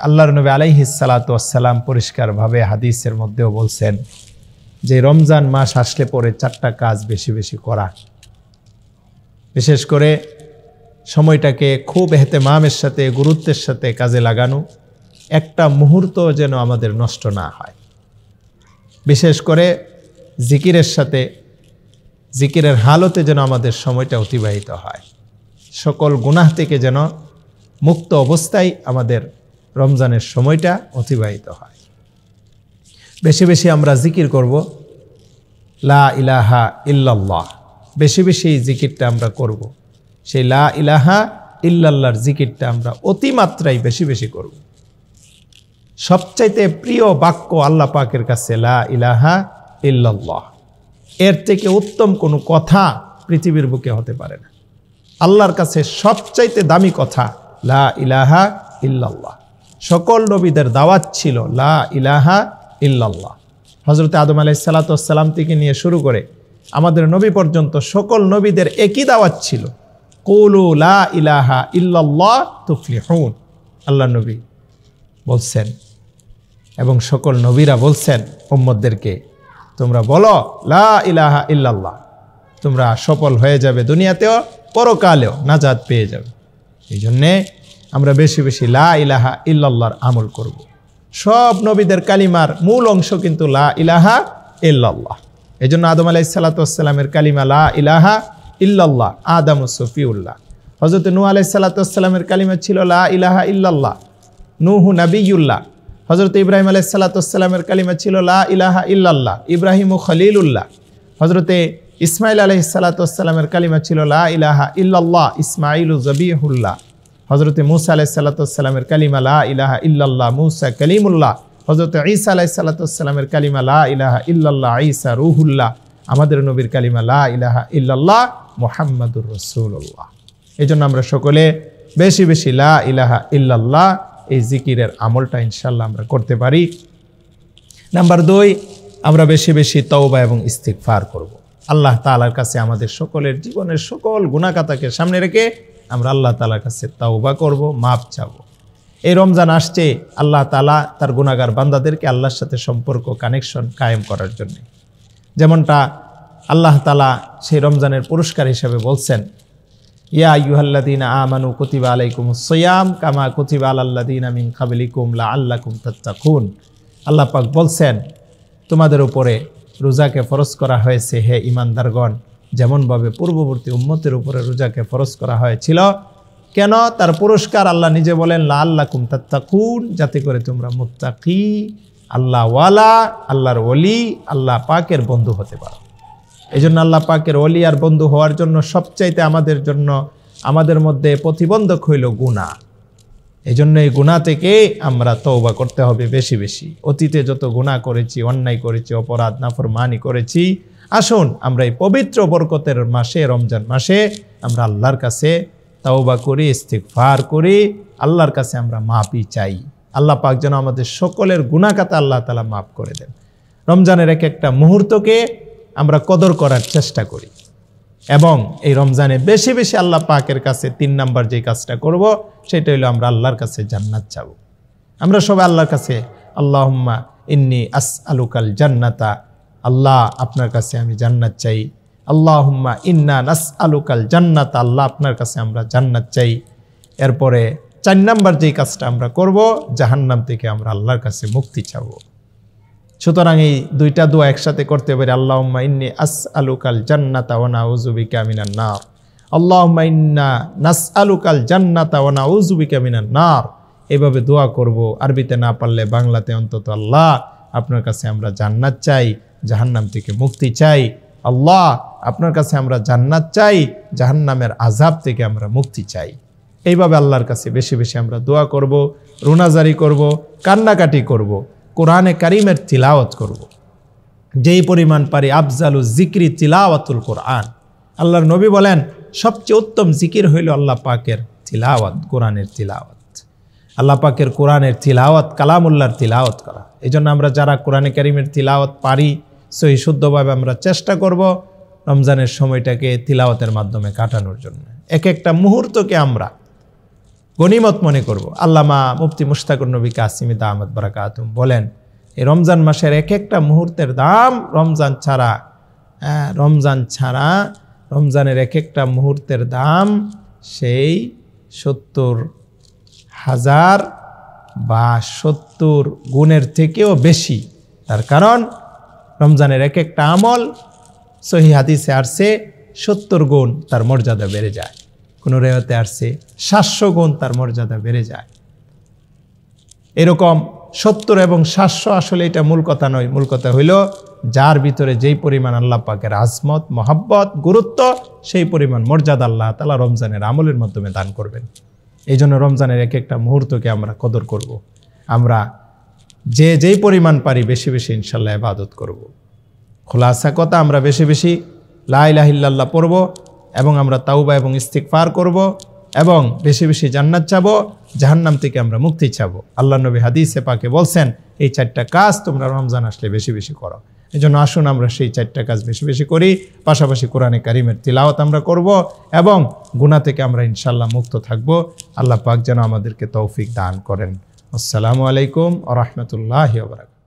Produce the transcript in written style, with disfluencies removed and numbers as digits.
আল্লাহর নবী আলাইহিস সালাতু ওয়াস সালাম পরিষ্কারভাবে হাদিসের মধ্যেও বলছেন যে রমজান মাস আসলে পরে 4টা কাজ বেশি বেশি করা, বিশেষ করে সময়টাকে খুব ইহতিমামের সাথে গুরুত্বের সাথে কাজে লাগানো, একটা মুহূর্ত যেন আমাদের নষ্ট না হয়। বিশেষ করে জিকিরের সাথে, জিকিরের হালতে যেন আমাদের সময়টা অতিবাহিত হয়, সকল গুনাহ থেকে যেন মুক্ত অবস্থায় আমাদের রমজানের সময়টা অতিবাহিত হয়। বেশি বেশি আমরা জিকির করব, লা ইলাহা ইল্লাল্লাহ, বেশি বেশি এই জিকিরটা আমরা করব। সেই লা ইলাহা ইল্লাল্লাহর জিকিরটা আমরা অতিমাত্রায় বেশি বেশি করব। সবচাইতে প্রিয় বাক্য আল্লাহ পাকের কাছে লা ইলাহা ইল্লাল্লাহ, এর থেকে উত্তম কোনো কথা পৃথিবীর বুকে হতে পারে না। আল্লাহর কাছে সবচাইতে দামি কথা লা ইলাহা ইল্লাল্লাহ। সকল নবীদের দাওয়াত ছিল লা ইলাহা ইল্লাল্লাহ। হযরত আদম আলাইহিস সালাতু ওয়াস সালাম থেকে নিয়ে শুরু করে আমাদের নবী পর্যন্ত সকল নবীদের একই দাওয়াত ছিল, কুলু লা ইলাহা ইল্লাল্লাহ তুফলিহুন। আল্লাহ নবী বলছেন এবং সকল নবীরা বলছেন উম্মতদেরকে, তোমরা বলো লা ইলাহা ইল্লাল্লাহ, তোমরা সফল হয়ে যাবে, দুনিয়াতেও পরকালেও নাজাত পেয়ে যাবে। এই জন্যে আমরা বেশি বেশি লা ইলাহা ইল্লাল্লাহর আমল করব। সব নবীদের কালিমার মূল অংশ কিন্তু লা ইলাহা ইল্লাল্লাহ। এই জন্য আদম আলাইহিস সালাতু ওয়াস সালামের কালিমা লা ইলাহা ইল্লাল্লাহ, আদম সফিউল্লাহ। হযরত নূহ আলাইহিস সালাতু ওয়াস সালামের কালিমা ছিল লা ইলাহা ইল্লাল্লাহ, নূহ নবিয়ুল্লাহ। হযরত ইব্রাহিম আলাইহিস সালাতু ওয়াস সালামের কালিমা ছিল লা ইলাহা ইল্লাল্লাহ, ইব্রাহিম খলিলুল্লাহ। হযরত ইসমাঈল আলাইহিস সালাতু ওয়াস সালামের কালিমা ছিল লা ইলাহা ইল্লাল্লাহ, ইসমাঈলু যবিহুল্লাহ। হযরত মূসা আলাইহিস সালাতু ওয়াস সালামের কালিমা লা ইলাহা ইল্লাল্লাহ, মূসা কালিমুল্লাহ। হযরত ঈসা আলাইহিস সালাতু ওয়াস সালামের কালিমা লা ইলাহা ইল্লাল্লাহ, ঈসা রূহুল্লাহ। আমাদের নবীর কালিমা লা ইলাহা ইল্লাল্লাহ, মুহাম্মাদুর রাসূলুল্লাহ। এজন্য আমরা সকলে বেশি বেশি লা ইলাহা ইল্লাল্লাহ এই জিকিরের আমলটা ইনশাআল্লাহ আমরা করতে পারি। নাম্বার 2, আমরা বেশি বেশি তওবা এবং ইস্তিগফার করব। আল্লাহ তাআলার কাছে আমাদের সকলের জীবনের সকল গুনাহখাতাকে সামনে রেখে আমরা আল্লাহ তাআলার কাছে তওবা করব, মাপ চাব। এই রমজান আসছে আল্লাহ তাআলা তার গুনাহগার বান্দাদেরকে আল্লাহর সাথে সম্পর্ক, কানেকশন কায়েম করার জন্য। যেমনটা আল্লাহ তাআলা সেই রমজানের পুরস্কার হিসেবে বলছেন, ইয়া আইয়ুহাল্লাযীনা আমানু কুতিবা আলাইকুমুস সিয়াম কামা কুতিবা আলাল্লাযীনা মিন ক্বাবলিকুম লাআল্লাকুম তাত্তাকুন। আল্লাহ পাক বলছেন, তোমাদের উপরে রোজাকে ফরজ করা হয়েছে হে ঈমানদারগণ, যেমনভাবে পূর্ববর্তী উম্মতের উপরে রোজাকে ফরজ করা হয়েছিল। কেন? তার পুরস্কার আল্লাহ নিজে বলেন লাআল্লাকুম তাত্তাকুন, যাতে করে তোমরা মুত্তাকি, আল্লাহওয়ালা, আল্লাহর ওলি, আল্লাহ পাকের বন্ধু হতে পারো। এই জন্য আল্লাহ পাকের ওলি আর বন্ধু হওয়ার জন্য সবচাইতে আমাদের মধ্যে প্রতিবন্ধক হইল গুনাহ। এই জন্য এই গুনাহ থেকে আমরা তওবা করতে হবে বেশি বেশি। অতীতে যত গুনাহ করেছি, অন্যায় করেছি, অপরাধ নাফরমানি করেছি, আসুন আমরা এই পবিত্র বরকতের মাসে, রমজান মাসে আমরা আল্লাহর কাছে তওবা করি, ইস্তিগফার করি, আল্লাহর কাছে আমরা মাফই চাই। আল্লাহ পাক যেন আমাদের সকলের গুনাহখাতা আল্লাহ তাআলা মাফ করে দেন। রমজানের এক একটা মুহূর্তকে আমরা কদর করার চেষ্টা করি এবং এই রমজানে বেশি বেশি আল্লাহ পাকের কাছে 3 নাম্বার যে কাজটা করব সেটা হলো আমরা আল্লাহর কাছে জান্নাত চাবো। আমরা সবাই আল্লাহর কাছে আল্লাহুম্মা ইন্নী আসআলুকাল জান্নাতা, আল্লাহ আপনার কাছে আমি জান্নাত চাই। আল্লাহুম্মা ইন্না নাসআলুকাল জান্নাতা, আল্লাহ আপনার কাছে আমরা জান্নাত চাই। এরপরে 4 নাম্বার যে কাজটা আমরা করব, জাহান্নাম থেকে আমরা আল্লাহর কাছে মুক্তি চাবো। সুতরাং এই 2টা দোয়া একসাথে করতে পারি, আল্লাহুম্মা ইন্নী আসআলুকাল জান্নাতা ওয়া নাউযু বিকা মিনান নার। আল্লাহুম্মা ইন্না নাসআলুকাল জান্নাতা ওয়া নাউযু বিকা মিনান নার। এভাবে দোয়া করব, আরবিতে না পারলে বাংলাতে অন্তত আল্লাহ আপনার কাছে আমরা জান্নাত চাই, জাহান্নাম থেকে মুক্তি চাই। আল্লাহ আপনার কাছে আমরা জান্নাত চাই, জাহান্নামের আযাব থেকে আমরা মুক্তি চাই। এইভাবে আল্লাহর কাছে বেশি বেশি আমরা দোয়া করব, রুনাজারি করব, কান্নাকাটি করব, কোরআনে কারিমের তিলাওয়াত করব। যেই পরিমাণ পারি আফজালু যিকরি তিলাওয়াতুল কোরআন। আল্লাহর নবী বলেন সবচেয়ে উত্তম জিকির হইল আল্লাহ পাকের তিলাওয়াত, কোরআনের তিলাওয়াত। আল্লাহ পাকের কোরআনের তিলাওয়াত, কালামুল্লাহর তিলাওয়াত করা। এই জন্য আমরা যারা কোরআনে কারিমের তিলাওয়াত পারি, সহি শুদ্ধভাবে আমরা চেষ্টা করব রমজানের সময়টাকে তিলাওয়াতের মাধ্যমে কাটানোর জন্য। এক একটা মুহূর্তকে আমরা গনিমত মনে করব। আল্লামা মুফতি মুশতাকুর নবী কাসিমি দামাত বারাকাতুম বলেন, এই রমজান মাসের এক একটা মুহূর্তের দাম রমজান ছাড়া রমজানের এক একটা মুহূর্তের দাম সেই 70,000 বা 70 গুণের থেকেও বেশি। তার কারণ রমজানের এক একটা আমল সহিহ হাদিসে আসছে 70 গুণ তার মর্যাদা বেড়ে যায়, কোনো রেওয়াতে আসছে 700 গুণ তার মর্যাদা বেড়ে যায়। এরকম 70 এবং 700 আসলে এটা মূল কথা নয়। মূল কথা হইল যার ভিতরে যেই পরিমাণ আল্লাহ পাকের আজমত, মহাব্বত, গুরুত্ব, সেই পরিমাণ মর্যাদা আল্লাহ তাআলা রমজানের আমলের মাধ্যমে দান করবেন। এই জন্য রমজানের এক একটা মুহূর্তকে আমরা কদর করব। আমরা যেই পরিমাণ পারি বেশি বেশি ইনশাল্লাহ ইবাদত করব। খোলাসা কথা, আমরা বেশি বেশি লা ইলাহা ইল্লাল্লাহ পড়ব এবং আমরা তাওবা এবং ইস্তিগফার করব এবং বেশি বেশি জান্নাত চাবো, জাহান্নাম থেকে আমরা মুক্তি চাবো। আল্লাহ নবী হাদিসে পাকে বলছেন এই 4টা কাজ তোমরা রমজান আসলে বেশি বেশি করো। এই জন্য আসুন আমরা সেই 4টা কাজ বেশি বেশি করি, পাশাপাশি কোরআনে কারিমের তিলাওয়াত আমরা করব এবং গুনাহ থেকে আমরা ইনশাল্লাহ মুক্ত থাকব। আল্লাহ পাক যেন আমাদেরকে তৌফিক দান করেন। আসসালামু আলাইকুম ওয়া রাহমাতুল্লাহি ওয়া বারাকাতুহু।